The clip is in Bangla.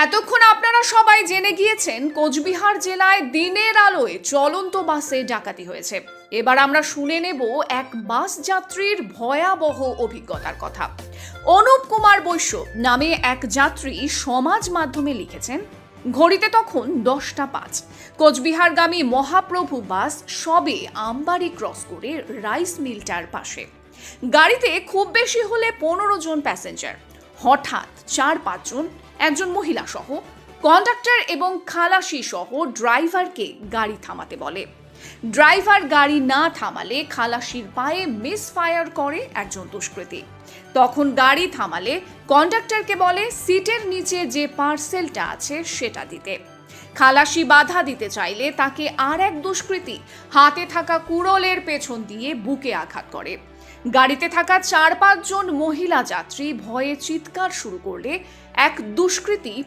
এতক্ষণ আপনারা সবাই জেনে গিয়েছেন কোচবিহার জেলায় দিনের আলোয় চলন্ত বাসে ডাকাতি হয়েছে। এবার আমরা শুনে নেব এক বাস যাত্রীর ভয়াবহ অভিজ্ঞতার কথা। অনুপ কুমার বৈশ্য নামে এক যাত্রী সমাজ মাধ্যমে লিখেছেন, ঘড়িতে তখন 10টা 5। কোচবিহারগামী মহাপ্রভু বাস সবে আমবাড়ি ক্রস করে রাইস মিলটার পাশে। গাড়িতে খুব বেশি হলে 15 জন প্যাসেঞ্জার। হঠাৎ 4-5 জন, একজন মহিলা সহ, কন্ডাক্টর এবং খালাসি সহ ড্রাইভারকে গাড়ি থামাতে বলে। ড্রাইভার গাড়ি না থামালে খালাসির পায়ে মিস ফায়ার করে একজন দুষ্কৃতী। তখন গাড়ি থামালে কন্ডাক্টরকে বলে সিটের নিচে যে পার্সেলটা আছে সেটা দিতে। খালাসি বাধা দিতে চাইলে তাকে আর এক দুষ্কৃতী হাতে থাকা কুড়োলের পেছন দিয়ে বুকে আঘাত করে। গাড়িতে থাকা 4-5 জন মহিলা যাত্রী ভয়ে চিৎকার শুরু করলে এক দুষ্কৃতী